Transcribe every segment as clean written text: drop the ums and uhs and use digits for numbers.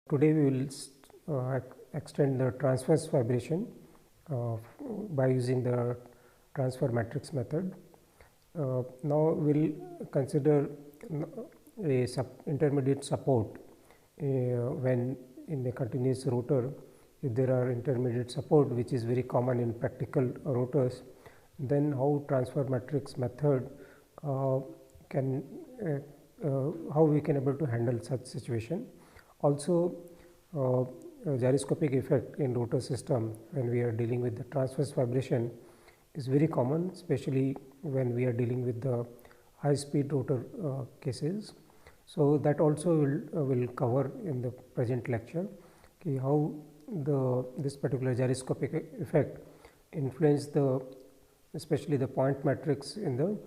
Today we will extend the transverse vibration by using the transfer matrix method. Now we will consider a intermediate support when in a continuous rotor. If there are intermediate support, which is very common in practical rotors, then how transfer matrix method can how we can able to handle such situation. Also, gyroscopic effect in rotor system when we are dealing with the transverse vibration is very common, especially when we are dealing with the high speed rotor cases. So that also will cover in the present lecture, okay, how this particular gyroscopic effect influence especially the point matrix in the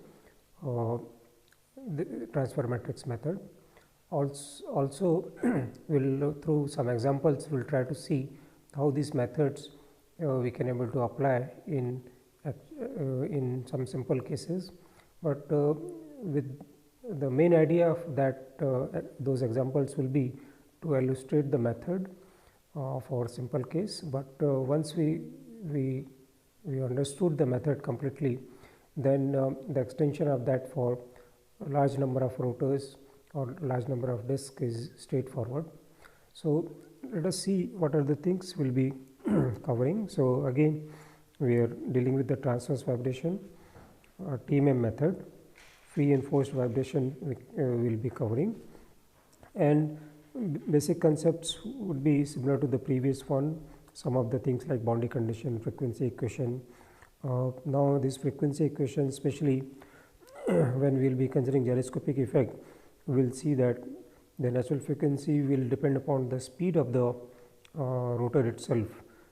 transfer matrix method. Also we'll through some examples we'll try to see how these methods we can able to apply in some simple cases, but with the main idea of that those examples will be to illustrate the method for simple case. But once we understood the method completely, then the extension of that for a large number of rotors or large number of discs is straightforward. So let us see what are the things we will be covering. So again we are dealing with the transverse vibration, TMM method, free and forced vibration we will be covering, and basic concepts would be similar to the previous one. Some of the things like boundary condition, frequency equation. Now this frequency equation, especially when we will be considering gyroscopic effect, we will see that the natural frequency will depend upon the speed of the rotor itself.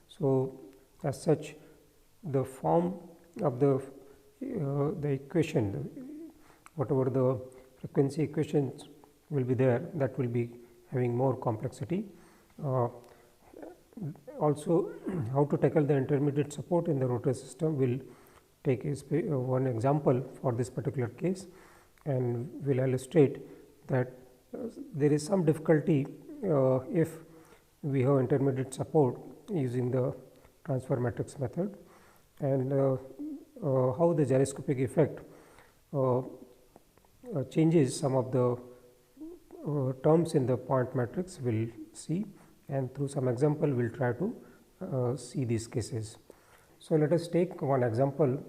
So as such, the form of the equation, whatever the frequency equations will be there, that will be having more complexity. Also, how to tackle the intermediate support in the rotor system, will take one example for this particular case, and will illustrate that there is some difficulty if we have intermediate support using the transfer matrix method, and how the gyroscopic effect changes some of the terms in the point matrix we will see, and through some example we will try to see these cases. So let us take one example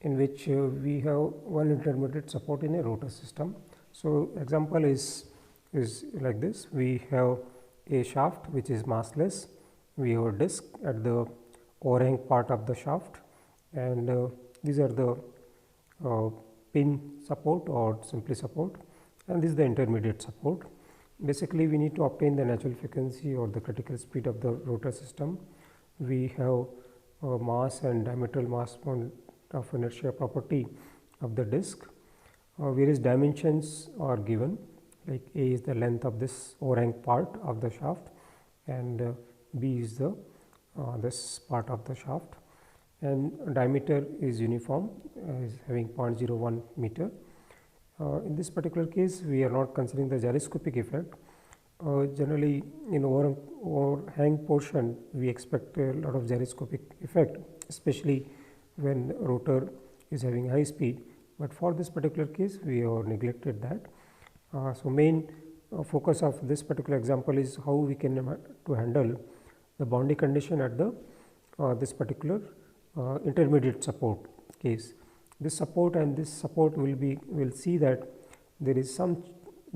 in which we have one intermediate support in a rotor system. So example is like this. We have a shaft which is massless, we have a disc at the overhang part of the shaft, and these are the pin support or simply support, and this is the intermediate support. Basically we need to obtain the natural frequency or the critical speed of the rotor system. We have mass and diametral mass moment of inertia property of the disc. Various dimensions are given, like A is the length of this overhang part of the shaft, and B is the this part of the shaft, and diameter is uniform, is having 0.01 meter. In this particular case we are not considering the gyroscopic effect. Generally in overhang portion we expect a lot of gyroscopic effect, especially when rotor is having high speed, but for this particular case we have neglected that. So main focus of this particular example is how we can to handle the boundary condition at the this particular intermediate support case. This support and this support will see that there is some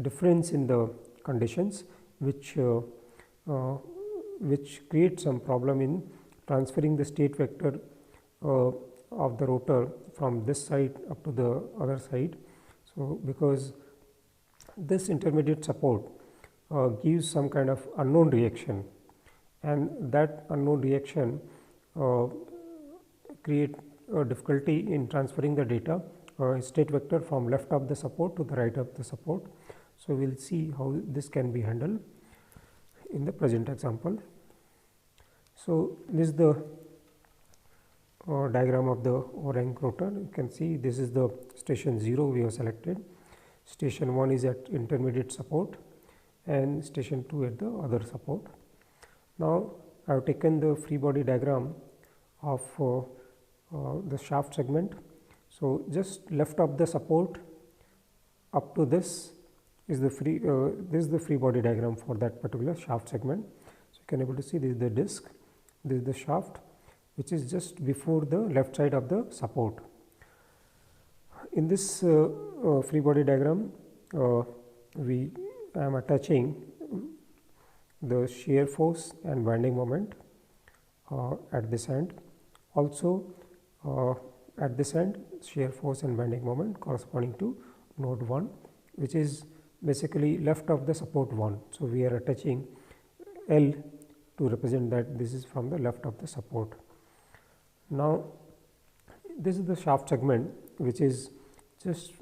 difference in the conditions which create some problem in transferring the state vector of the rotor from this side up to the other side. So because this intermediate support gives some kind of unknown reaction, and that unknown reaction create a difficulty in transferring the data state vector from left of the support to the right of the support. So we will see how this can be handled in the present example. So this is the diagram of the overhang rotor. You can see this is the station 0 we have selected. Station 1 is at intermediate support, and station 2 at the other support. Now I have taken the free body diagram of the shaft segment. So just left of the support up to this is the free body diagram for that particular shaft segment. So you can able to see this is the disc, this is the shaft, which is just before the left side of the support. In this free body diagram, I am attaching the shear force and bending moment at this end. Also at this end, shear force and bending moment corresponding to node 1, which is basically left of the support 1. So we are attaching L to represent that this is from the left of the support. Now this is the shaft segment, which is just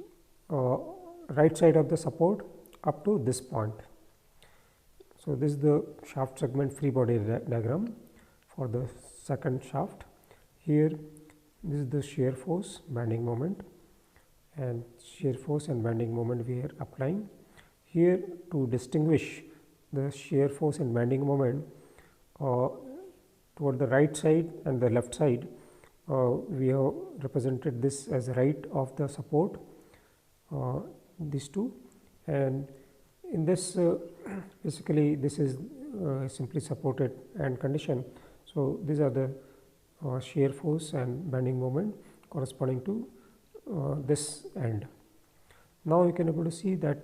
right side of the support up to this point. So this is the shaft segment free body diagram for the second shaft. Here this is the shear force bending moment, and shear force and bending moment we are applying. Here, to distinguish the shear force and bending moment toward the right side and the left side, we have represented this as right of the support, these two, and in this basically this is simply supported end condition. So these are the shear force and bending moment corresponding to this end. Now you can able to see that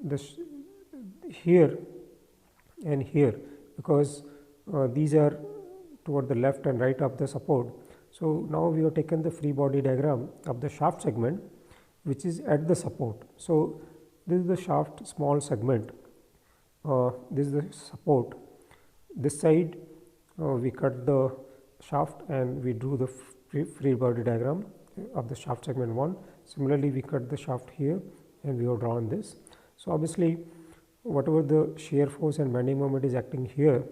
this here and here, because these are toward the left and right of the support. So now we have taken the free body diagram of the shaft segment, which is at the support. So this is the shaft small segment, this is the support. This side we cut the shaft and we drew the free body diagram of the shaft segment 1. Similarly, we cut the shaft here and we have drawn this. So obviously, whatever the shear force and bending moment is acting here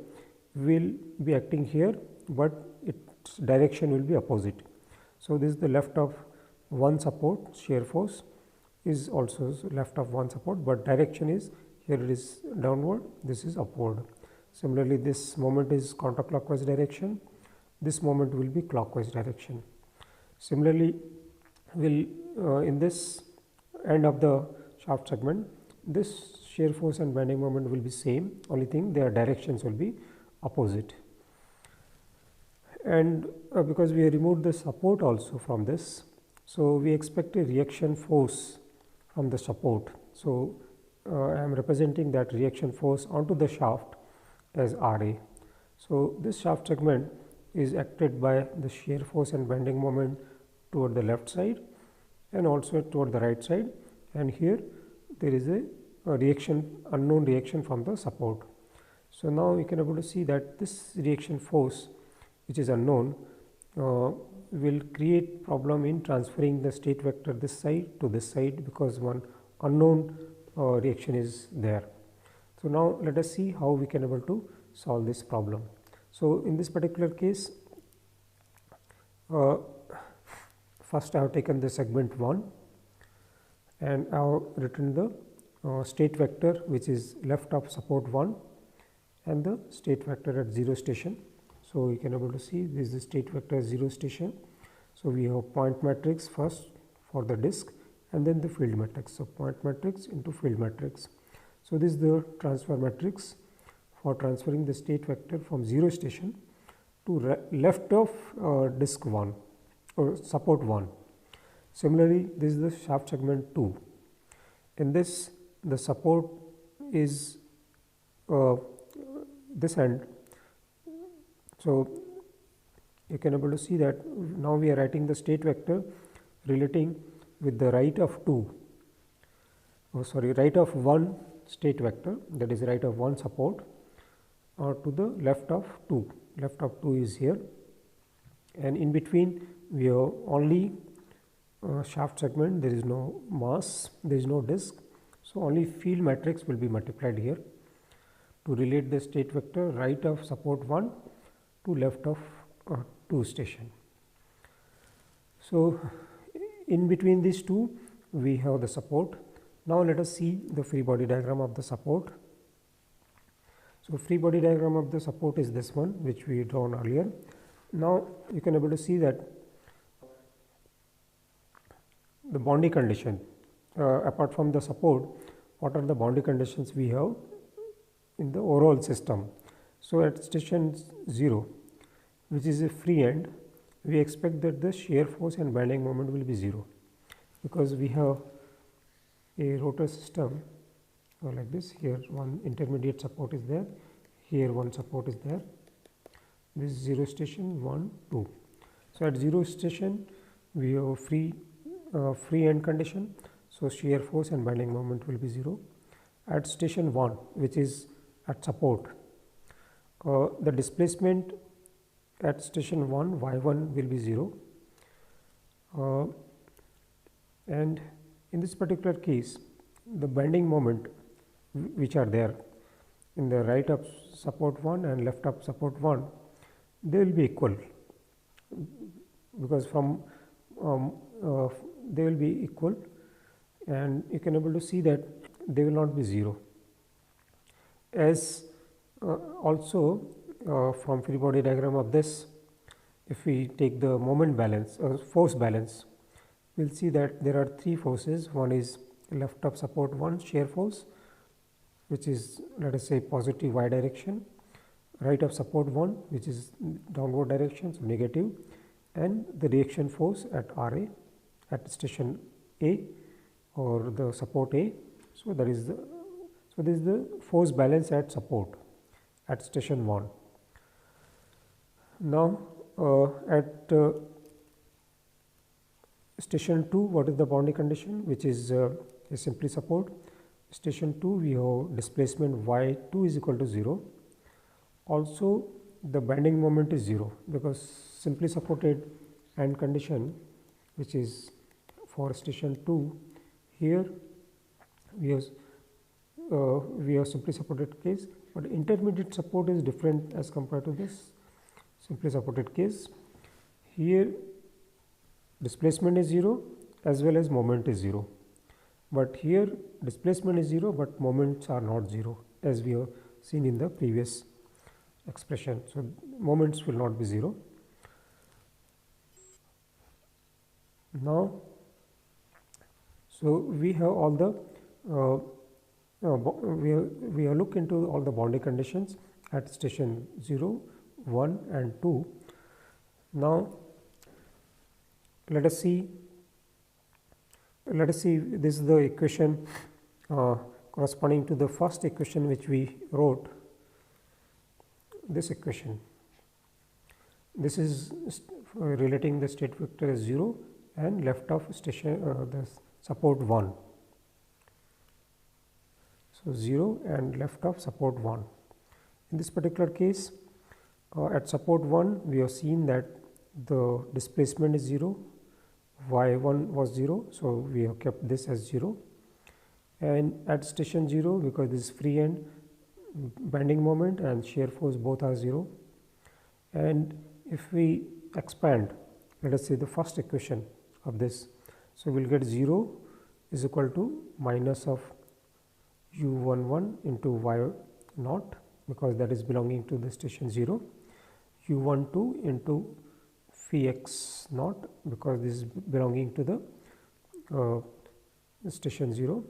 will be acting here, but its direction will be opposite. So this is the left of one support, shear force is also left of one support, but direction is here it is downward, this is upward. Similarly, this moment is counterclockwise direction, this moment will be clockwise direction. Similarly, in this end of the shaft segment, this shear force and bending moment will be same, only thing their directions will be opposite. And because we removed the support also from this, so we expect a reaction force from the support. So I am representing that reaction force onto the shaft as Ra. So this shaft segment is acted by the shear force and bending moment toward the left side and also toward the right side, and here there is a reaction, unknown reaction from the support. So now we can able to see that this reaction force, which is unknown, will create problem in transferring the state vector this side to this side, because one unknown reaction is there. So now let us see how we can able to solve this problem. So in this particular case, first I have taken the segment 1 and I have written the state vector which is left of support 1 and the state vector at 0 station. So you can able to see this is the state vector 0 station. So we have point matrix first for the disk and then the field matrix. So point matrix into field matrix. So this is the transfer matrix for transferring the state vector from 0 station to left of disk 1 or support 1. Similarly, this is the shaft segment 2. In this, the support is this end. So you can able to see that now we are writing the state vector relating with the right of 1 state vector, that is right of 1 support, to the left of 2. Left of 2 is here, and in between we have only shaft segment, there is no mass, there is no disk. So only field matrix will be multiplied here to relate the state vector right of support 1 to left of 2 station. So in between these two we have the support. Now let us see the free body diagram of the support. So free body diagram of the support is this one, which we drawn earlier. Now you can able to see that the boundary condition, apart from the support, what are the boundary conditions we have in the overall system. So at station 0, which is a free end, we expect that the shear force and bending moment will be 0, because we have a rotor system like this. Here one intermediate support is there, here one support is there, this is 0 station 1 2. So at 0 station we have free end condition, so shear force and bending moment will be 0. At station 1, which is at support, the displacement at station 1 y1 will be 0, and in this particular case the bending moment which are there in the right of support 1 and left of support 1, they will be equal, because from they will be equal, and you can able to see that they will not be 0. As also from free body diagram of this, if we take the moment balance or force balance, we will see that there are 3 forces. One is left of support 1 shear force, which is, let us say, positive y direction, right of support 1, which is downward direction, so negative, and the reaction force at RA at station A or the support A. So that is the, so this is the force balance at support at station 1. Now at station 2, what is the boundary condition, which is simply support. Station 2, we have displacement y2 is equal to 0. Also the bending moment is 0, because simply supported end condition, which is for station 2, here we have simply supported case, but intermediate support is different as compared to this simply supported case. Here displacement is 0 as well as moment is 0, but here displacement is 0 but moments are not 0, as we have seen in the previous expression. So moments will not be 0. Now, so we have all the we have looked into all the boundary conditions at station 0, 1 and 2. Now let us see this is the equation corresponding to the first equation which we wrote. This equation, this is relating the state vector as 0 and left of station the support 1. So 0 and left of support 1. In this particular case, at support 1 we have seen that the displacement is 0, y1 was 0, so we have kept this as 0, and at station 0, because this is free end, bending moment and shear force both are 0. And if we expand, let us say the first equation of this, so we will get 0 is equal to minus of u11 into y0, because that is belonging to the station 0, u12 into phi x naught, because this is belonging to the station 0,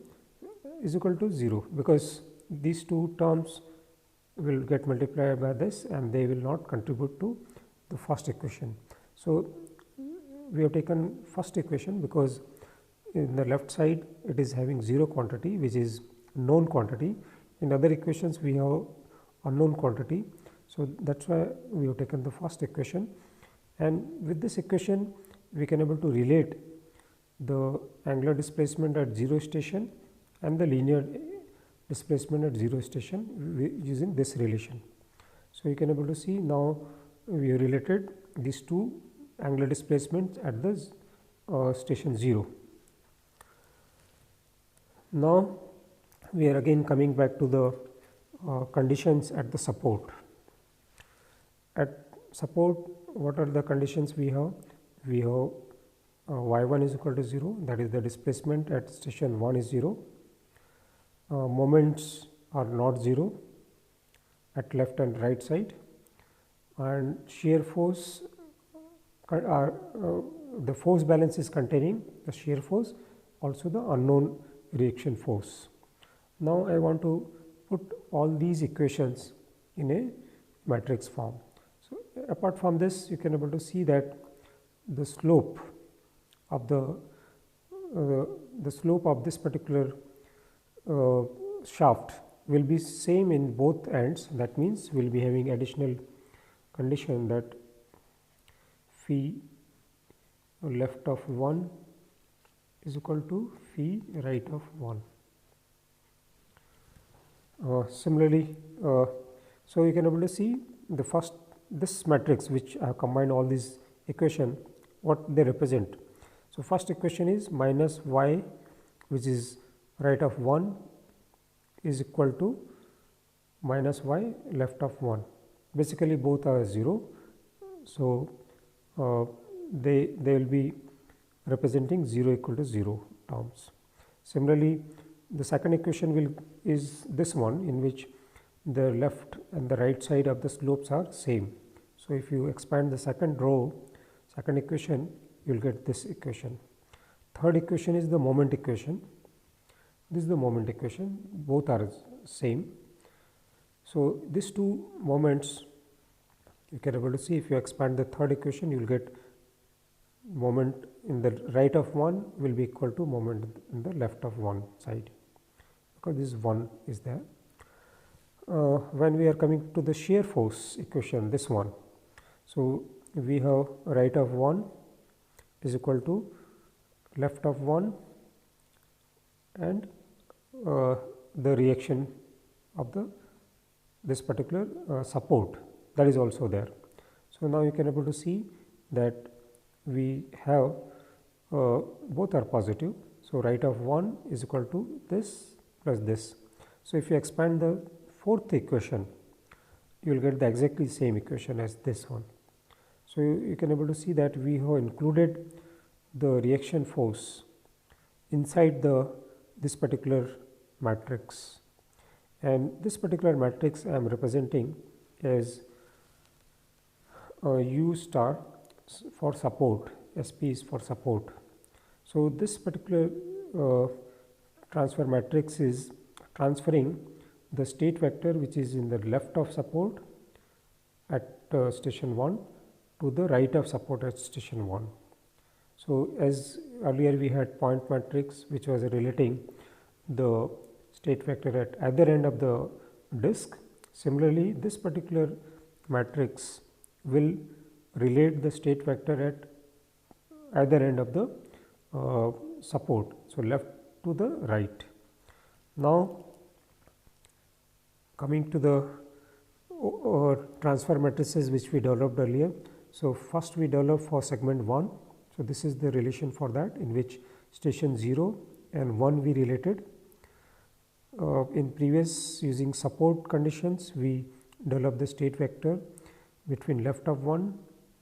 is equal to 0, because these two terms will get multiplied by this and they will not contribute to the first equation. So we have taken first equation because in the left side it is having 0 quantity, which is known quantity. In other equations we have unknown quantity, so that's why we have taken the first equation. And with this equation we can able to relate the angular displacement at 0 station and the linear displacement at 0 station using this relation. So you can able to see now we have related these two angular displacements at the station 0. Now we are again coming back to the conditions at the support. At support, what are the conditions we have? We have y1 is equal to 0, that is the displacement at station 1 is 0, moments are not 0 at left and right side, and shear force are the force balance is containing the shear force, also the unknown reaction force. Now I want to put all these equations in a matrix form. So apart from this, you can able to see that the slope of the slope of this particular shaft will be same in both ends. That means we will be having additional condition that phi left of 1 is equal to phi right of 1. Similarly, so you can able to see the first this matrix which I have combined all these equation, what they represent. So first equation is minus y, which is right of 1, is equal to minus y left of 1. Basically both are 0. So they will be representing 0 equal to 0 terms. Similarly, the second equation is this one, in which the left and the right side of the slopes are same. So if you expand the second row, second equation, you will get this equation. Third equation is the moment equation. This is the moment equation, both are same. So these two moments you can able to see. If you expand the third equation, you will get moment in the right of 1 will be equal to moment in the left of 1 side, because this 1 is there. When we are coming to the shear force equation, this one, so we have right of 1 is equal to left of 1 and the reaction of this particular support, that is also there. So now you can able to see that we have both are positive. So right of 1 is equal to this plus this. So if you expand the fourth equation, you will get the exactly same equation as this one. So you can able to see that we have included the reaction force inside this particular matrix, and this particular matrix I am representing as U star for support, SP is for support. So this particular transfer matrix is transferring the state vector which is in the left of support at station 1 to the right of support at station 1. So as earlier we had point matrix which was relating the state vector at either end of the disk. Similarly, this particular matrix will relate the state vector at either end of the support, so left to the right. Now coming to the transfer matrices which we developed earlier. So first we developed for segment 1. So this is the relation for that, in which station 0 and 1 we related. In previous, using support conditions, we developed the state vector between left of 1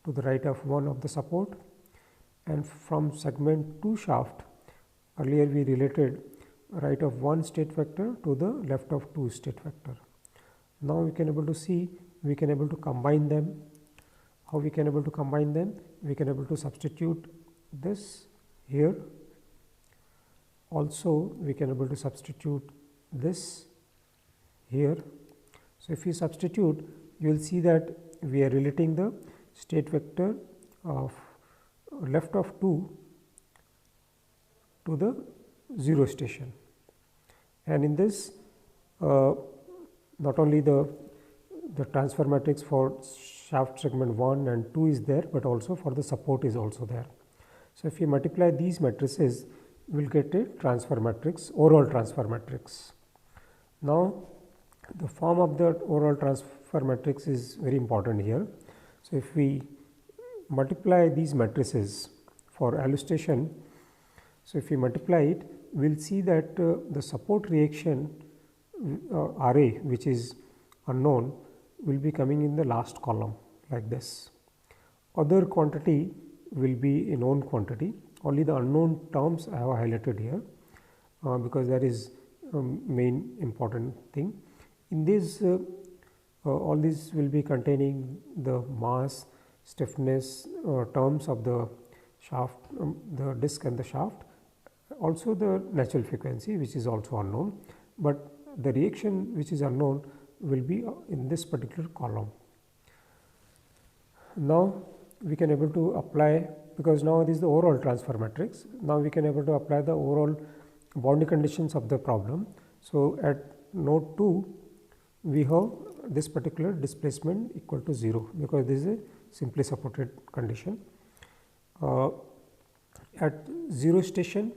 to the right of 1 of the support, and from segment 2 shaft, earlier we related right of 1 state vector to the left of 2 state vector. Now we can able to see, we can able to combine them. How we can able to combine them? We can able to substitute this here. Also we can able to substitute this here. So if you substitute, you will see that we are relating the state vector of left of 2 to the 0 station, and in this not only the transfer matrix for shaft segment 1 and 2 is there, but also for the support is also there. So if you multiply these matrices, we will get a transfer matrix, overall transfer matrix. Now the form of the overall transfer matrix is very important here. So if we multiply these matrices for allostation, so if we multiply it, we will see that the support reaction Ra, which is unknown, will be coming in the last column like this. Other quantity will be a known quantity. Only the unknown terms I have highlighted here because there is main important thing. In this, all these will be containing the mass, stiffness terms of the shaft, the disc and the shaft, also the natural frequency, which is also unknown, but the reaction which is unknown will be in this particular column. Now we can able to apply, because now this is the overall transfer matrix. Now we can able to apply the overall boundary conditions of the problem. So at node 2 we have this particular displacement equal to 0, because this is a simply supported condition. At 0 station,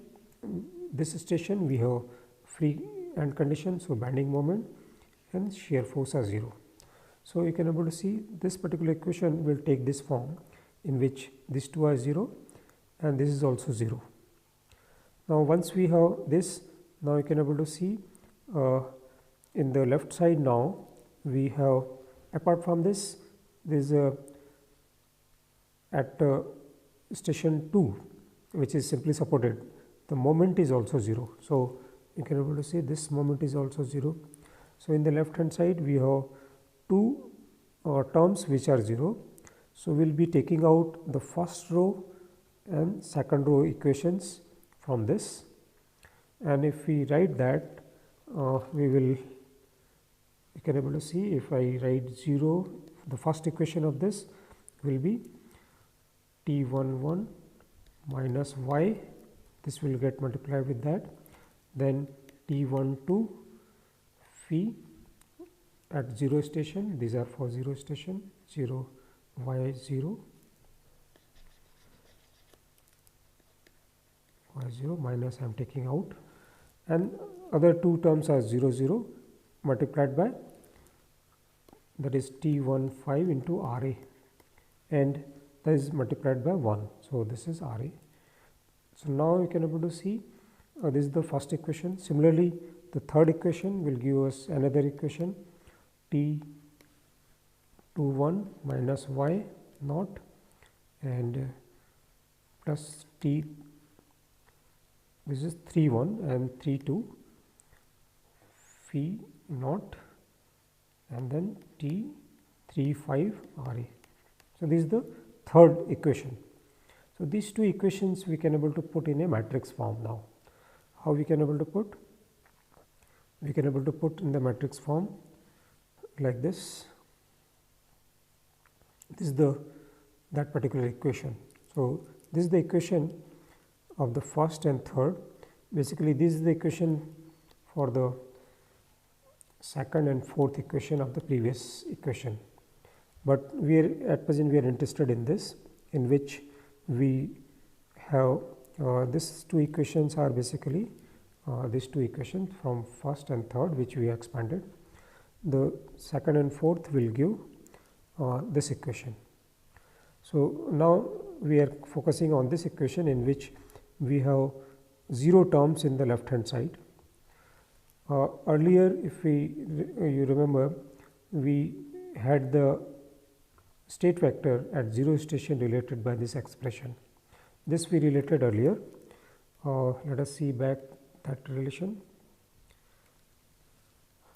this station we have free end condition, so bending moment and shear force are 0. So you can able to see this particular equation will take this form, in which these two are 0 and this is also 0. Now once we have this, now you can able to see in the left side, now we have, apart from this, there is a at station 2, which is simply supported, the moment is also 0. So you can able to see this moment is also 0. So in the left hand side we have two terms which are 0. So we will be taking out the first row and second row equations from this, and if we write that, we will, you can able to see, if I write 0, the first equation of this will be T11 minus y, this will get multiplied with that, then T12 phi at 0 station, these are for 0 station, 0 y 0 minus I am taking out, and other two terms are 0 0 multiplied by, that is T15 into RA, and that is multiplied by 1. So this is RA. So now you can able to see this is the first equation. Similarly, the third equation will give us another equation, T21 minus y naught and plus T, this is 31 and 32 phi naught and then T35 RA. So this is the third equation. So these two equations we can able to put in a matrix form now. How we can able to put? We can able to put in the matrix form like this. This is that particular equation. So this is the equation of the first and third. Basically this is the equation for the second and fourth equation of the previous equation, but we are at present we are interested in this, in which we have these two equations are basically these two equations from first and third, which we expanded. The second and fourth will give this equation. So now we are focusing on this equation, in which we have 0 terms in the left hand side. Earlier, if you remember, we had the state vector at 0 station related by this expression. This we related earlier. Let us see back that relation.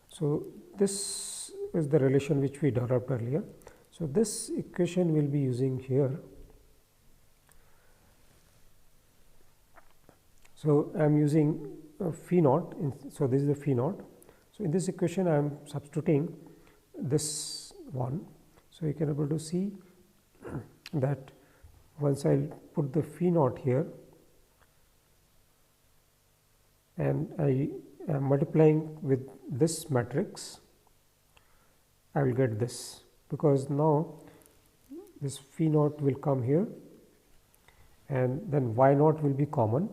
So this is the relation which we developed earlier. So this equation will be using here. So I am using phi naught. So this is the phi naught. So in this equation I am substituting this one. So you can able to see that once I will put the phi naught here and I am multiplying with this matrix, I will get this, because now this phi naught will come here and then y naught will be common,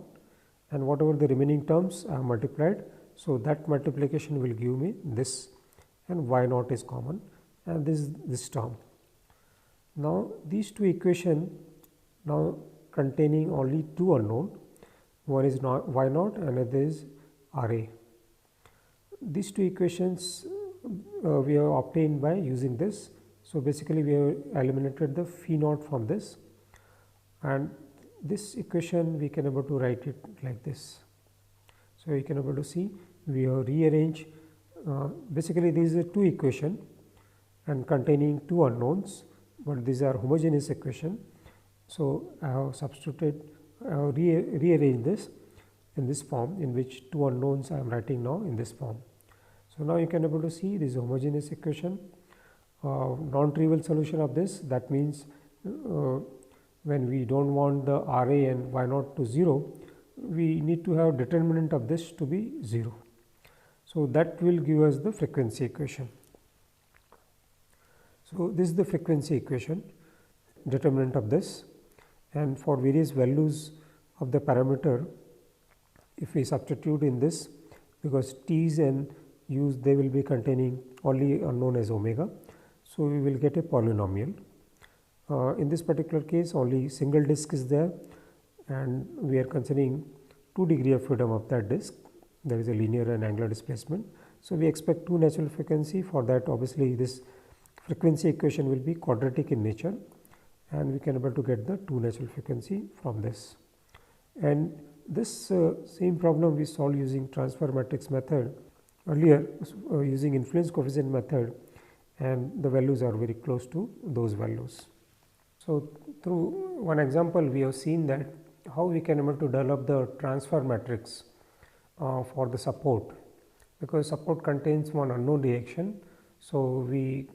and whatever the remaining terms I have multiplied, so that multiplication will give me this, and y naught is common, and this term. Now these two equations now containing only two unknown, one is y naught and another is RA. These two equations we have obtained by using this. So basically we have eliminated the phi naught from this, and this equation we can able to write it like this. So you can able to see we have rearranged basically these are two equation and containing two unknowns, but these are homogeneous equation. So I have substituted, I have rearranged this in this form, in which two unknowns I am writing now in this form. So now you can able to see this homogeneous equation, non-trivial solution of this. That means when we don't want the Ra and y0 to 0, we need to have determinant of this to be 0. So that will give us the frequency equation. So this is the frequency equation, determinant of this, and for various values of the parameter, if we substitute in this, because t's and u's they will be containing only unknown as omega, so we will get a polynomial. In this particular case only single disk is there, and we are considering 2 degree of freedom of that disk. There is a linear and angular displacement. So we expect 2 natural frequency. For that obviously this frequency equation will be quadratic in nature, and we can able to get the 2 natural frequency from this. And this same problem we solved using transfer matrix method earlier, using influence coefficient method, and the values are very close to those values. So through one example we have seen that how we can able to develop the transfer matrix for the support, because support contains one unknown reaction. So we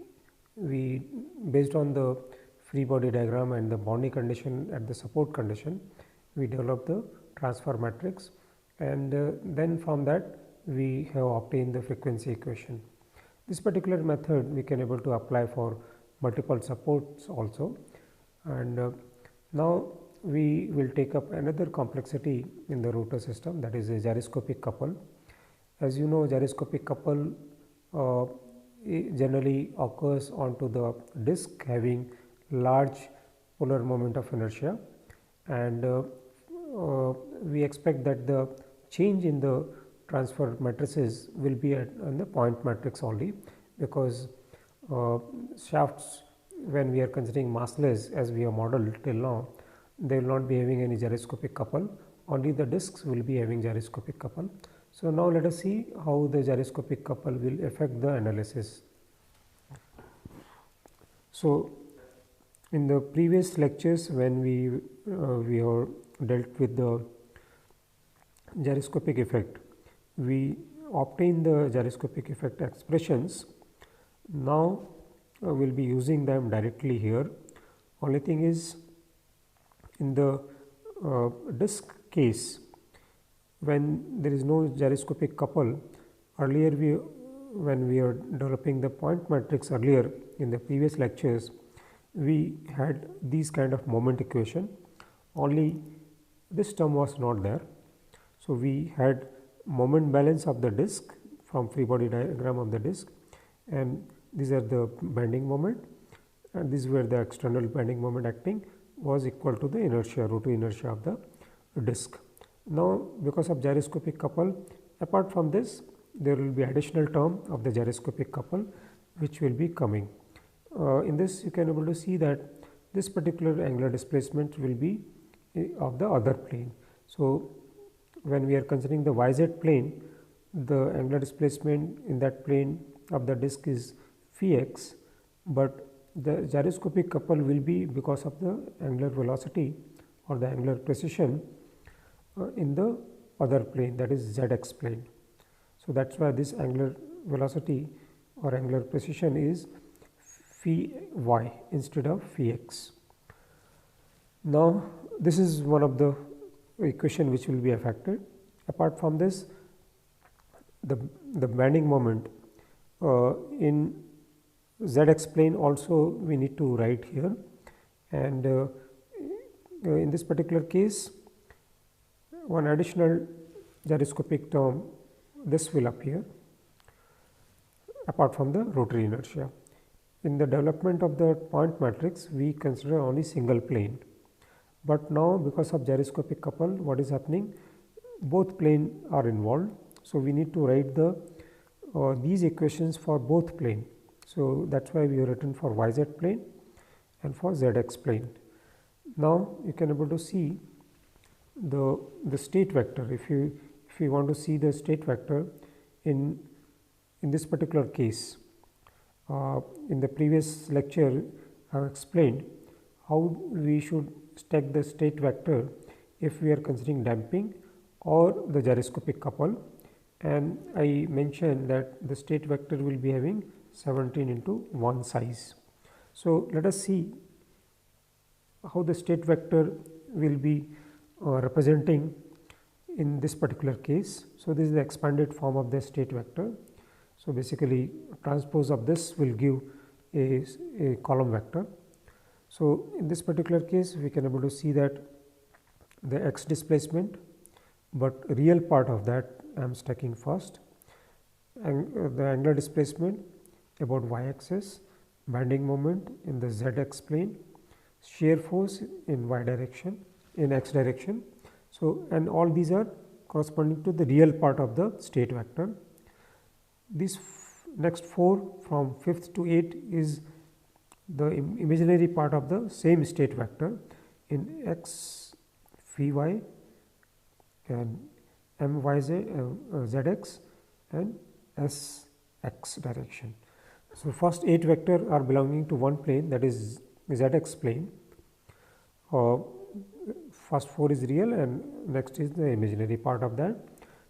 based on the free body diagram and the boundary condition at the support condition, we develop the transfer matrix, and then from that we have obtained the frequency equation. This particular method we can able to apply for multiple supports also. And now we will take up another complexity in the rotor system, that is a gyroscopic couple. As you know, gyroscopic couple generally occurs onto the disk having large polar moment of inertia, and we expect that the change in the transfer matrices will be on the point matrix only, because shafts, when we are considering massless as we have modeled till now, they will not be having any gyroscopic couple, only the disks will be having gyroscopic couple. So now let us see how the gyroscopic couple will affect the analysis. So in the previous lectures when we have dealt with the gyroscopic effect, we obtained the gyroscopic effect expressions. Now we will be using them directly here. Only thing is, in the disk case, when there is no gyroscopic couple, earlier when we are developing the point matrix earlier in the previous lectures, we had these kind of moment equation, only this term was not there. So we had moment balance of the disk from free body diagram of the disk, and these are the bending moment, and these were the external bending moment acting was equal to the inertia, rotary inertia of the disk. Now because of gyroscopic couple, apart from this there will be additional term of the gyroscopic couple which will be coming. In this you can able to see that this particular angular displacement will be of the other plane. So when we are considering the YZ plane, the angular displacement in that plane of the disk is phi x, but the gyroscopic couple will be because of the angular velocity or the angular precision in the other plane, that is zx plane. So that is why this angular velocity or angular precision is phi y instead of phi x. Now this is one of the equation which will be affected. Apart from this, the bending moment in zx plane also we need to write here, and in this particular case one additional gyroscopic term, this will appear apart from the rotary inertia. In the development of the point matrix we consider only single plane, but now because of gyroscopic couple, what is happening, both plane are involved. So we need to write the these equations for both plane. So that is why we have written for YZ plane and for ZX plane. Now you can able to see the state vector. If if we want to see the state vector in this particular case, in the previous lecture I have explained how we should stack the state vector if we are considering damping or the gyroscopic couple, and I mentioned that the state vector will be having 17 into 1 size. So, let us see how the state vector will be representing in this particular case. So, this is the expanded form of the state vector. So, basically transpose of this will give a column vector. So, in this particular case we can able to see that the x displacement, but real part of that I am stacking first, and the angular displacement about y axis, bending moment in the zx plane, shear force in y direction, in x direction. So, and all these are corresponding to the real part of the state vector. These next 4 from 5th to 8 is the imaginary part of the same state vector in x vy and zx and sx direction. So, first 8 vector are belonging to one plane, that is zx plane. First 4 is real and next is the imaginary part of that.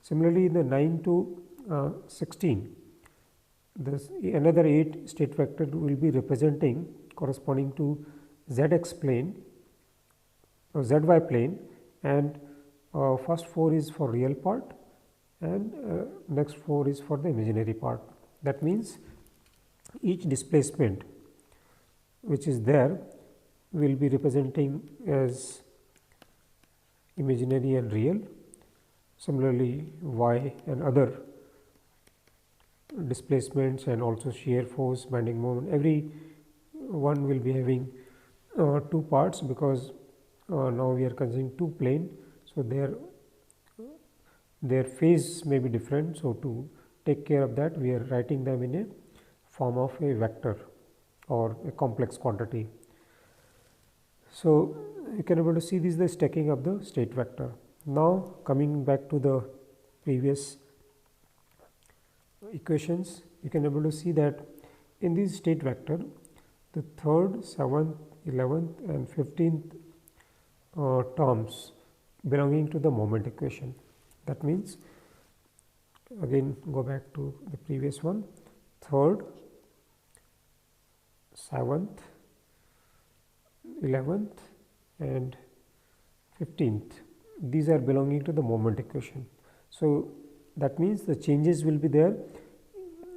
Similarly, in the 9 to 16, this another 8 state vector will be representing corresponding to zx plane or zy plane, and first 4 is for real part and next 4 is for the imaginary part. That means each displacement which is there will be representing as imaginary and real. Similarly, y and other displacements and also shear force, bending moment, every one will be having 2 parts, because now we are considering 2 plane. So, their phase may be different. So, to take care of that, we are writing them in a form of a vector or a complex quantity. So, you can able to see this is the stacking of the state vector. Now, coming back to the previous equations, you can able to see that in this state vector, the 3rd, 7th, 11th and 15th terms belonging to the moment equation. That means, again go back to the previous one, 3rd, 7th, 11th and 15th, these are belonging to the moment equation. So, that means the changes will be there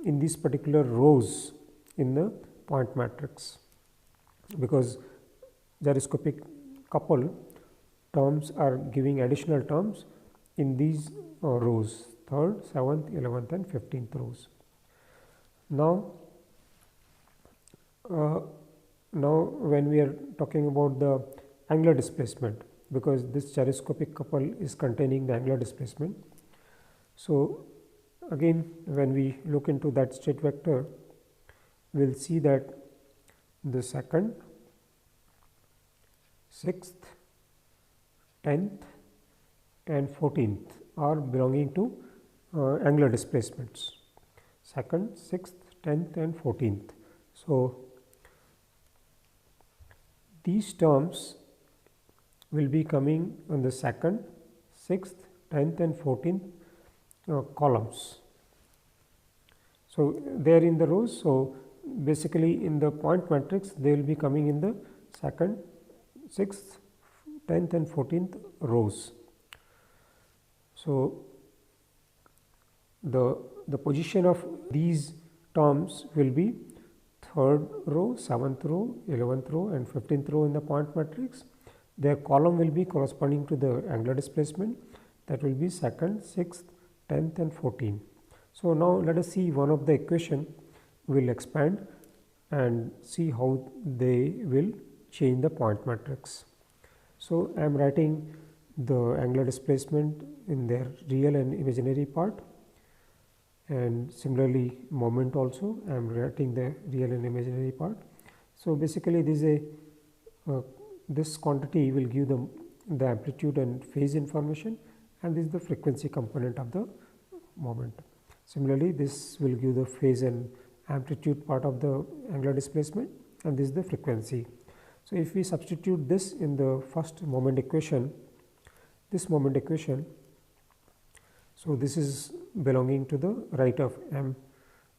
in these particular rows in the point matrix, because gyroscopic couple terms are giving additional terms in these rows, 3rd, 7th, 11th and 15th rows. Now, when we are talking about the angular displacement, because this gyroscopic couple is containing the angular displacement. So, again when we look into that state vector, we will see that the 2nd, 6th, 10th and 14th are belonging to angular displacements, 2nd, 6th, 10th and 14th. So, these terms will be coming on the 2nd, 6th, 10th and 14th columns. So, they are in the rows. So, basically in the point matrix they will be coming in the 2nd, 6th, 10th and 14th rows. So, the position of these terms will be 3rd row, 7th row, 11th row and 15th row in the point matrix. Their column will be corresponding to the angular displacement, that will be 2nd, 6th, 10th and 14th. So, now let us see one of the equation. We will expand and see how they will change the point matrix. So, I am writing the angular displacement in their real and imaginary part, and similarly moment also I am writing the real and imaginary part. So, basically this is this quantity will give them the amplitude and phase information, and this is the frequency component of the moment. Similarly, this will give the phase and amplitude part of the angular displacement, and this is the frequency. So, if we substitute this in the first moment equation, this moment equation, so this is belonging to the right of m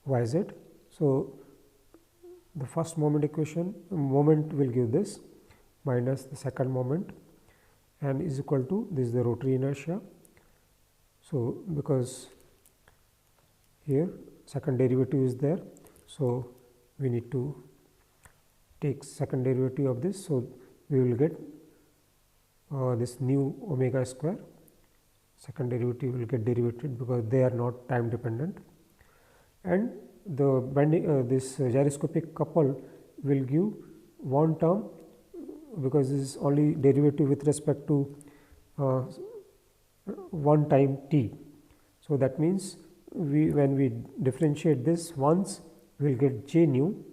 y z. So, the first moment equation, moment will give this minus the second moment and is equal to this is the rotary inertia. So, because here second derivative is there, so we need to take second derivative of this. So, we will get this nu omega square, second derivative will get derivated because they are not time dependent, and the bending this gyroscopic couple will give one term because this is only derivative with respect to one time t. So, that means when we differentiate this once we will get j nu.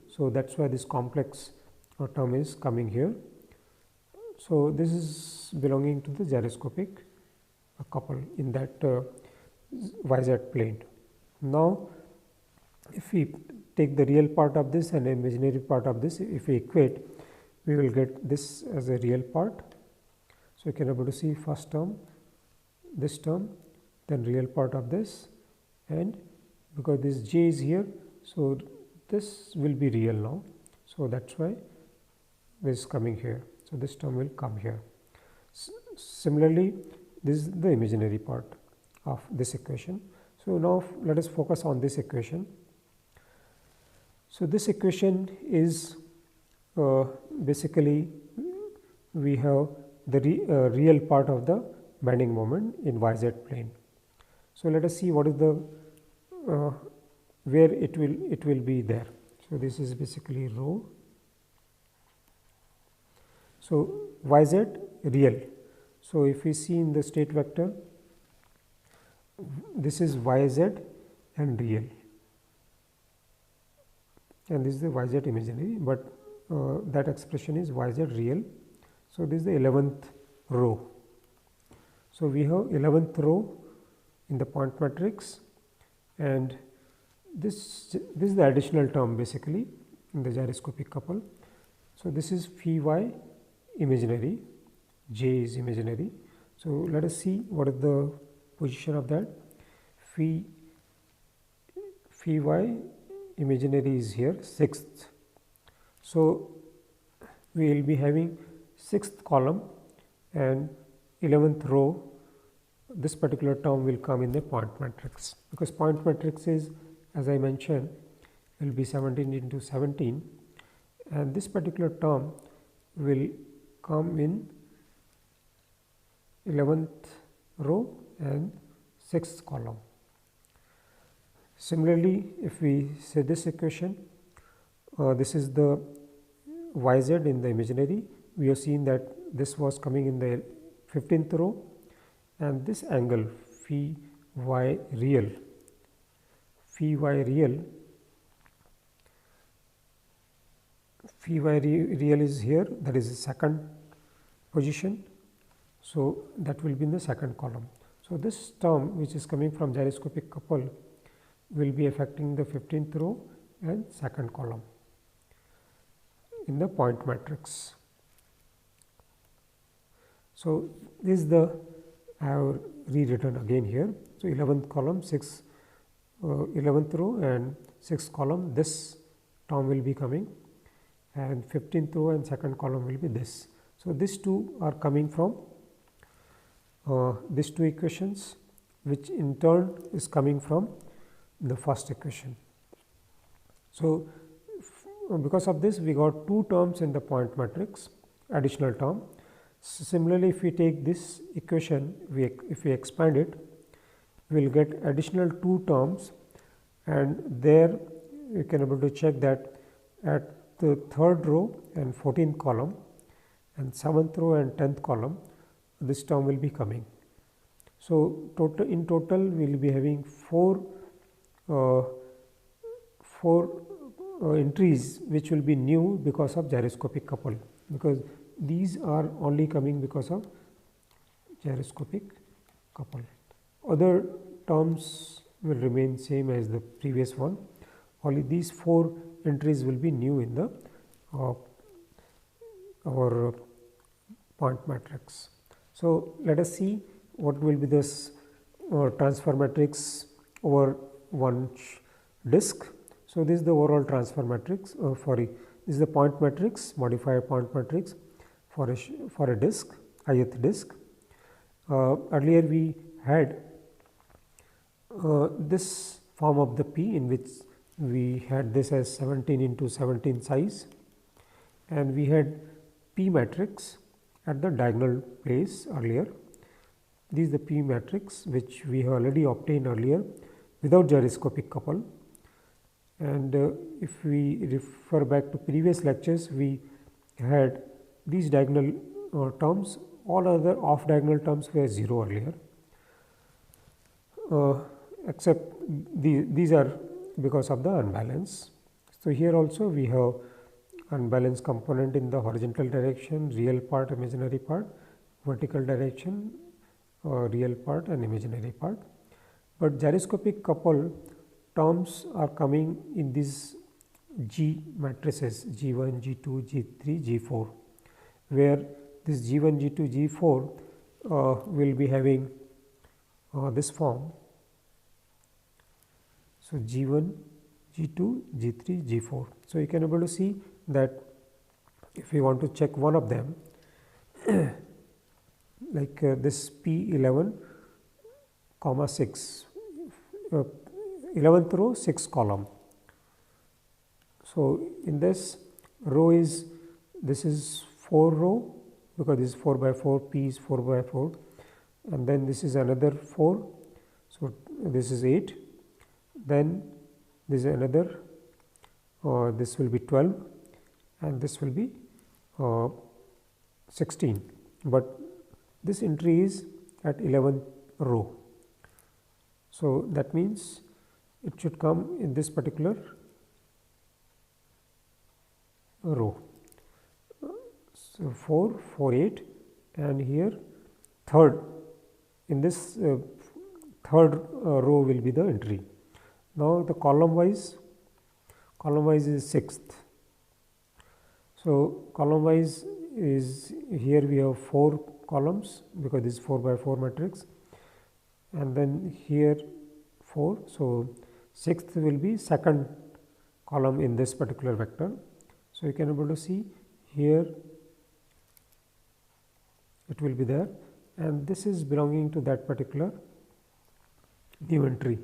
So, that is why this complex term is coming here. So, this is belonging to the gyroscopic couple in that yz plane. Now, if we take the real part of this and imaginary part of this, if we equate, we will get this as a real part. So, you can able to see first term, this term, then real part of this, and because this j is here, so this will be real now. So, that is why this is coming here. So, this term will come here. Similarly, this is the imaginary part of this equation. So, now let us focus on this equation. So, this equation is basically we have the real part of the bending moment in yz plane. So, let us see what is the where it will be there. So, this is basically rho. So, yz real. So, if we see in the state vector, this is yz and real, and this is the yz imaginary, but that expression is yz real. So, this is the 11th row. So, we have 11th row in the point matrix, and this is the additional term basically in the gyroscopic couple. So, this is phi y imaginary, j is imaginary. So, let us see what is the position of that. Phi y imaginary is here 6th. So, we will be having 6th column and 11th row. This particular term will come in the point matrix, because point matrix is, as I mentioned, will be 17 into 17, and this particular term will come in 11th row and 6th column. Similarly, if we say this equation, this is the yz in the imaginary. We have seen that this was coming in the 15th row, and this angle phi y real, phi y real is here, that is the second position. So, that will be in the second column. So, this term which is coming from gyroscopic couple will be affecting the 15th row and second column in the point matrix. So, this is the I have rewritten again here. So, 11th column 11th row and 6th column, this term will be coming, and 15th row and second column will be this. So, these two are coming from these two equations, which in turn is coming from the first equation. So, because of this we got two terms in the point matrix, additional term. Similarly, if we take this equation, if we expand it, we will get additional two terms, and there you can able to check that at the third row and 14th column and 7th row and 10th column, this term will be coming. So, in total we will be having four entries which will be new because of gyroscopic couple, because these are only coming because of gyroscopic couple. Other terms will remain same as the previous one, only these 4 entries will be new in the our point matrix. So, let us see what will be this transfer matrix over one disk. So, this is the overall transfer matrix this is the point matrix, modified point matrix for a disk, ith disk. Earlier we had this form of the P, in which we had this as 17 into 17 size, and we had P matrix at the diagonal place earlier. This is the P matrix which we have already obtained earlier without gyroscopic couple. And if we refer back to previous lectures, we had these diagonal terms, all other off diagonal terms were 0 earlier, except these are because of the unbalance. So, here also we have unbalanced component in the horizontal direction, real part, imaginary part, vertical direction, real part and imaginary part. But gyroscopic couple terms are coming in these G matrices G1, G2, G3, G4, where this G1, G2, G4 will be having this form. So, G1, G2, G3, G4. So, you can able to see that if we want to check one of them like this P11 comma 6, 11th row 6 column. So, in this row is this is 4 row, because this is 4 by 4, P is 4 by 4, and then this is another 4. So, this is 8, then this is another this will be 12 and this will be 16, but this entry is at 11th row. So, that means it should come in this particular row. So, 4, 4, 8 and here third, in this third row will be the entry. Now, the column wise is 6th. So, column wise is here we have 4 columns, because this is 4 by 4 matrix, and then here 4. So, 6th will be second column in this particular vector. So, you can able to see here it will be there, and this is belonging to that particular new entry.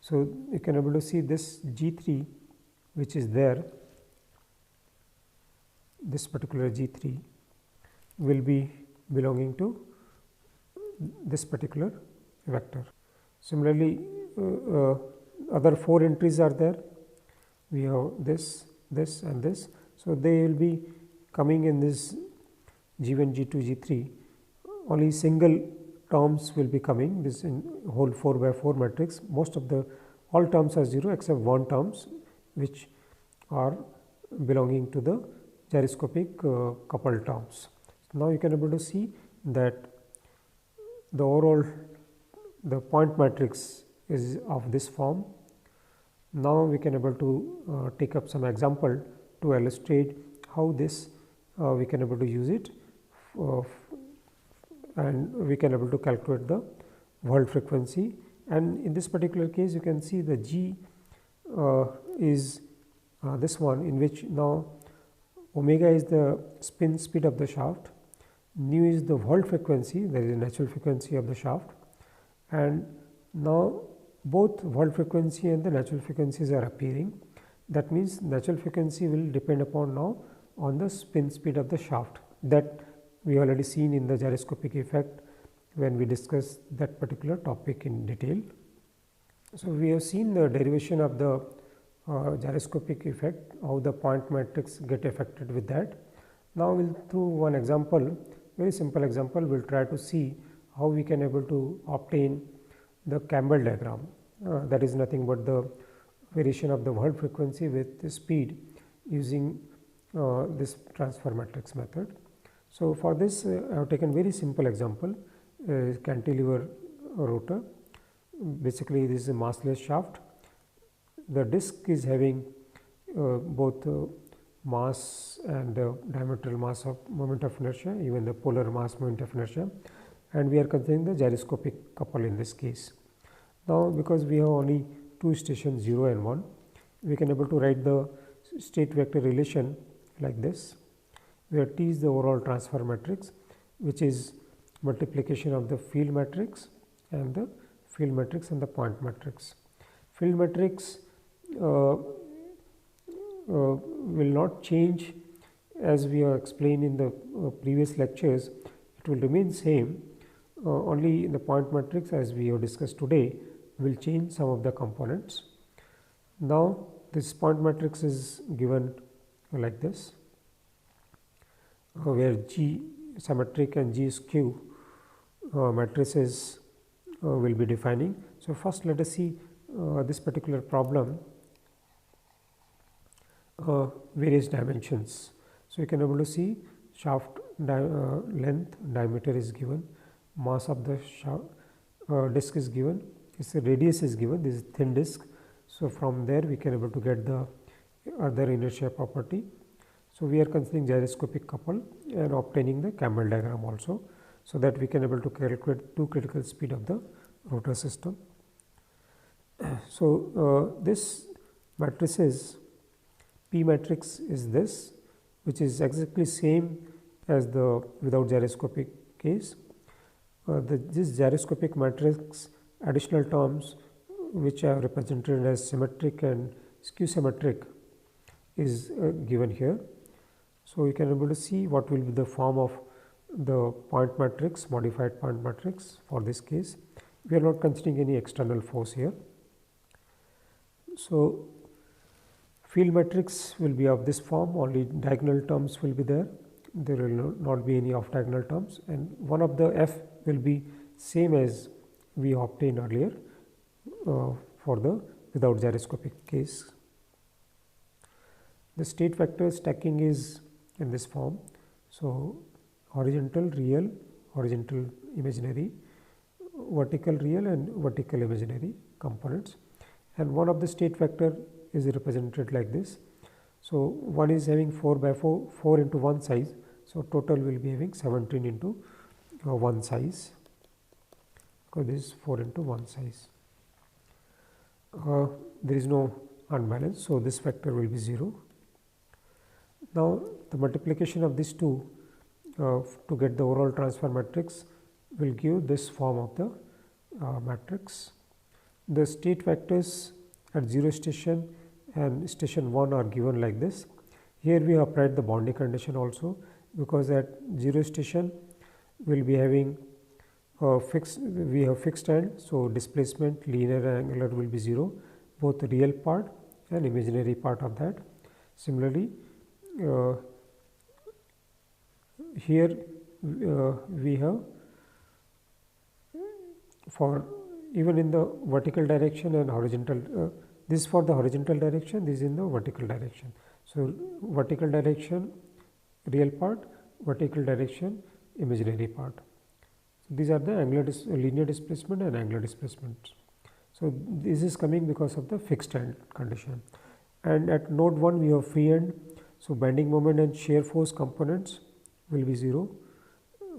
So, you can able to see this G3 which is there, this particular G3 will be belonging to this particular vector. Similarly, other 4 entries are there, we have this, this and this. So, they will be coming in this G1, G2, G3, only single terms will be coming, this in whole 4 by 4 matrix. Most of the all terms are 0 except one terms which are belonging to the gyroscopic coupled terms. Now, you can able to see that the overall the point matrix is of this form. Now, we can able to take up some example to illustrate how this we can able to use it, and we can able to calculate the world frequency. And in this particular case, you can see the G is this one, in which now omega is the spin speed of the shaft, nu is the world frequency, that is the natural frequency of the shaft, and now both world frequency and the natural frequencies are appearing. That means, natural frequency will depend upon now on the spin speed of the shaft, that we already seen in the gyroscopic effect when we discussed that particular topic in detail. So, we have seen the derivation of the gyroscopic effect, how the point matrix get affected with that. Now, we will through one example, very simple example, we will try to see how we can able to obtain the Campbell diagram, that is nothing but the variation of the world frequency with the speed using this transfer matrix method. So, for this I have taken very simple example, cantilever rotor. Basically this is a massless shaft. The disc is having both mass and diametral mass of moment of inertia, even the polar mass moment of inertia, and we are considering the gyroscopic couple in this case. Now because we have only two stations 0 and 1, we can able to write the state vector relation like this, where T is the overall transfer matrix, which is multiplication of the field matrix and the field matrix and the point matrix. Field matrix will not change as we have explained in the previous lectures. It will remain same, only in the point matrix, as we have discussed today, will change some of the components. Now this point matrix is given like this, where G symmetric and G skew matrices will be defining. So first let us see this particular problem, various dimensions. So you can able to see shaft length, diameter is given, mass of the disc is given, its radius is given, this is thin disc. So from there we can able to get the other inertia property. So we are considering gyroscopic couple and obtaining the Campbell diagram also, so that we can able to calculate two critical speed of the rotor system. So this matrices, P matrix is this, which is exactly same as the without gyroscopic case. This gyroscopic matrix additional terms which are represented as symmetric and skew symmetric is given here. So you can able to see what will be the form of the point matrix, modified point matrix for this case. We are not considering any external force here. So field matrix will be of this form, only diagonal terms will be there. There will not be any off diagonal terms, and one of the F will be same as we obtained earlier for the without gyroscopic case. The state vector stacking is in this form. So horizontal real, horizontal imaginary, vertical real and vertical imaginary components, and one of the state vector is represented like this. So one is having 4 by 4 into 1 size, so total will be having 17 into 1 size, because this is 4 into 1 size. There is no unbalance, so this vector will be 0. Now the multiplication of these two to get the overall transfer matrix will give this form of the matrix. The state vectors at 0 station and station 1 are given like this. Here we have applied the boundary condition also, because at 0 station we will be having we have fixed end, so displacement, linear and angular will be 0, both the real part and imaginary part of that. Similarly, here we have for even in the vertical direction and horizontal, this is for the horizontal direction, this is in the vertical direction. So vertical direction real part, vertical direction imaginary part. These are the linear displacement and angular displacement. So this is coming because of the fixed end condition. And at node 1 we have free end, so bending moment and shear force components will be 0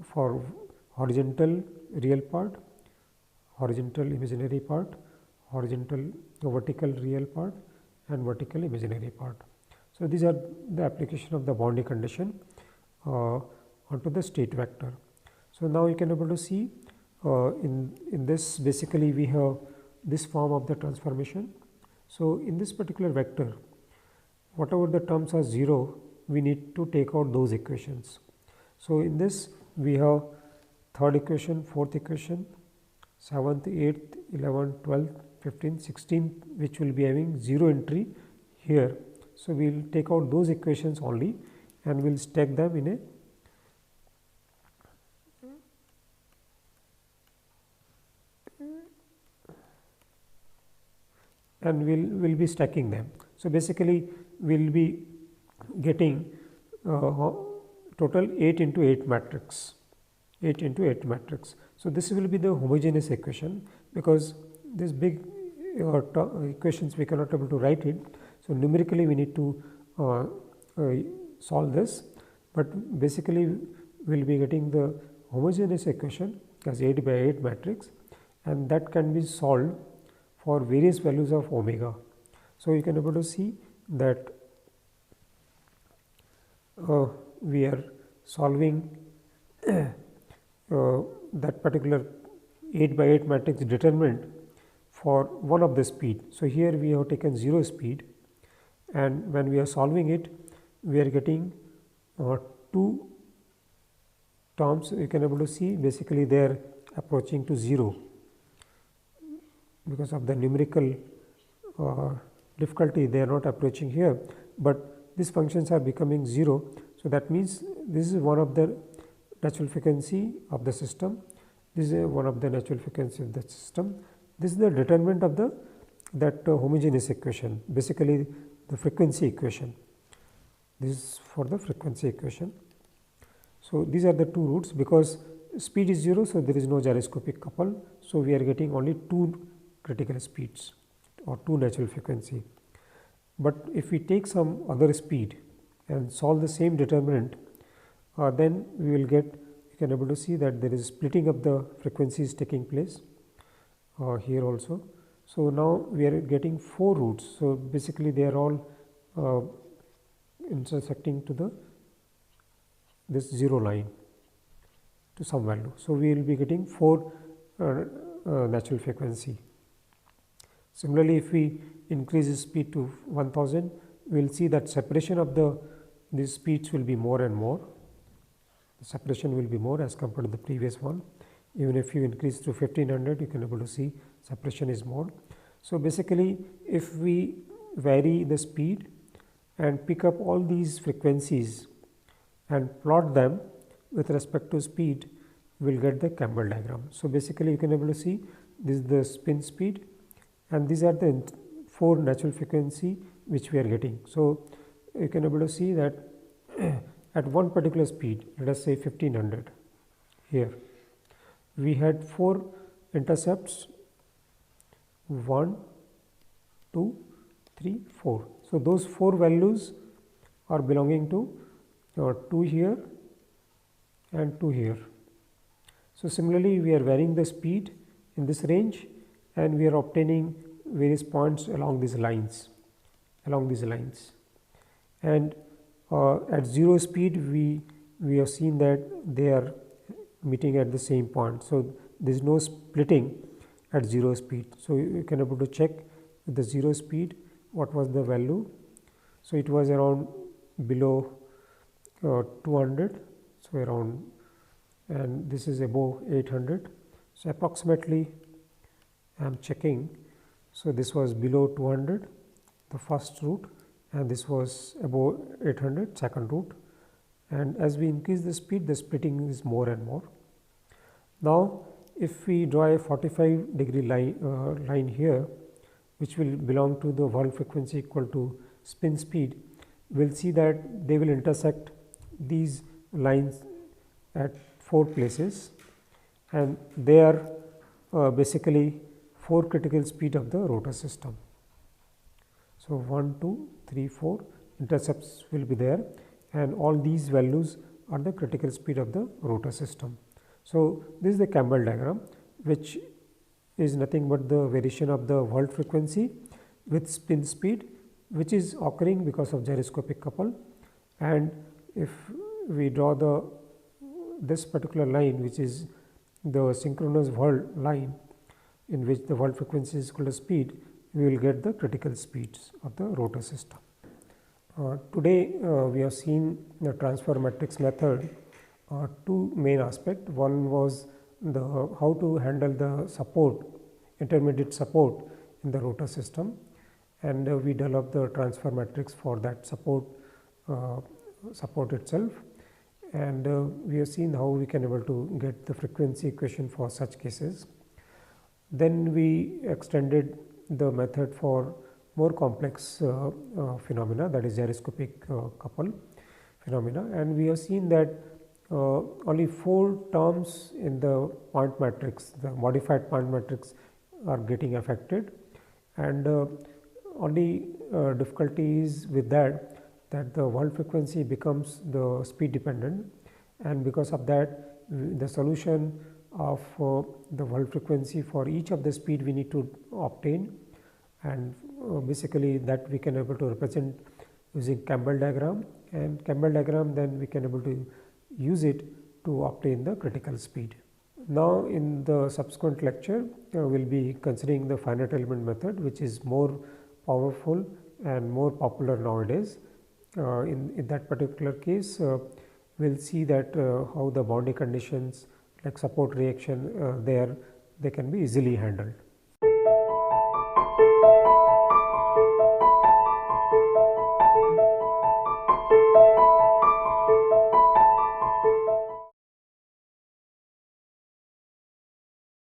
for horizontal real part, horizontal imaginary part, horizontal vertical real part and vertical imaginary part. So these are the application of the boundary condition onto the state vector. So now you can able to see in this basically we have this form of the transformation. So in this particular vector, whatever the terms are 0, we need to take out those equations. So in this we have third equation, fourth equation, 7th, 8th, 11th, 12th, 15th, 16th, which will be having 0 entry here. So we will take out those equations only and we will stack them in a and we'll be stacking them. So basically we will be getting total 8 into 8 matrix. 8 into 8 matrix. So this will be the homogeneous equation, because this big equations we cannot able to write it. So numerically we need to solve this, but basically we will be getting the homogeneous equation as 8 by 8 matrix, and that can be solved for various values of omega. So you can able to see that we are solving that particular 8 by 8 matrix determinant for one of the speed. So here we have taken 0 speed, and when we are solving it, we are getting two terms. You can able to see basically they are approaching to 0 because of the numerical difficulty. They are not approaching here, but these functions are becoming 0. So that means this is one of the natural frequency of the system. This is one of the natural frequency of the system. This is the determinant of the homogeneous equation, basically the frequency equation. This is for the frequency equation. So these are the two roots, because speed is 0, so there is no gyroscopic couple. So we are getting only 2 critical speeds or 2 natural frequency. But if we take some other speed and solve the same determinant, then we will get, you can able to see that there is splitting of the frequencies taking place here also. So now we are getting 4 roots. So basically they are all intersecting to this 0 line to some value. So we will be getting 4 natural frequency. Similarly, if we increase the speed to 1000, we will see that separation of these speeds will be more and more. The separation will be more as compared to the previous one. Even if you increase to 1500, you can able to see separation is more. So basically, if we vary the speed and pick up all these frequencies and plot them with respect to speed, we will get the Campbell diagram. So basically, you can able to see this is the spin speed, and these are the 4 natural frequency which we are getting. So you can able to see that at one particular speed, let us say 1500 here, we had 4 intercepts, 1, 2, 3, 4. So those 4 values are belonging to 2 here and 2 here. So similarly, we are varying the speed in this range, and we are obtaining various points along these lines, and at 0 speed we have seen that they are meeting at the same point. So there is no splitting at 0 speed. So you can able to check with the 0 speed what was the value. So it was around below 200, so around, and this is above 800. So approximately I am checking. So this was below 200, the first root, and this was above 800, second root. And as we increase the speed, the splitting is more and more. Now if we draw a 45-degree line here, which will belong to the World frequency equal to spin speed, we will see that they will intersect these lines at 4 places, and they are basically 4 critical speed of the rotor system. So 1, 2, 3, 4 intercepts will be there, and all these values are the critical speed of the rotor system. So this is the Campbell diagram, which is nothing but the variation of the World frequency with spin speed, which is occurring because of gyroscopic couple. And if we draw this particular line, which is the synchronous World line, in which the World frequency is equal to speed, we will get the critical speeds of the rotor system. Today we have seen the transfer matrix method, 2 main aspects. One was how to handle the support, intermediate support in the rotor system, and we developed the transfer matrix for that support itself, and we have seen how we can able to get the frequency equation for such cases. Then we extended the method for more complex phenomena, that is gyroscopic couple phenomena, and we have seen that only 4 terms in the point matrix, the modified point matrix, are getting affected, and only difficulty is with that the Whorl frequency becomes the speed dependent, and because of that the solution of the Whorl frequency for each of the speed we need to obtain, and basically that we can able to represent using Campbell diagram, and Campbell diagram then we can able to use it to obtain the critical speed. Now in the subsequent lecture we will be considering the finite element method, which is more powerful and more popular nowadays. In that particular case we will see that how the boundary conditions like support reaction they can be easily handled.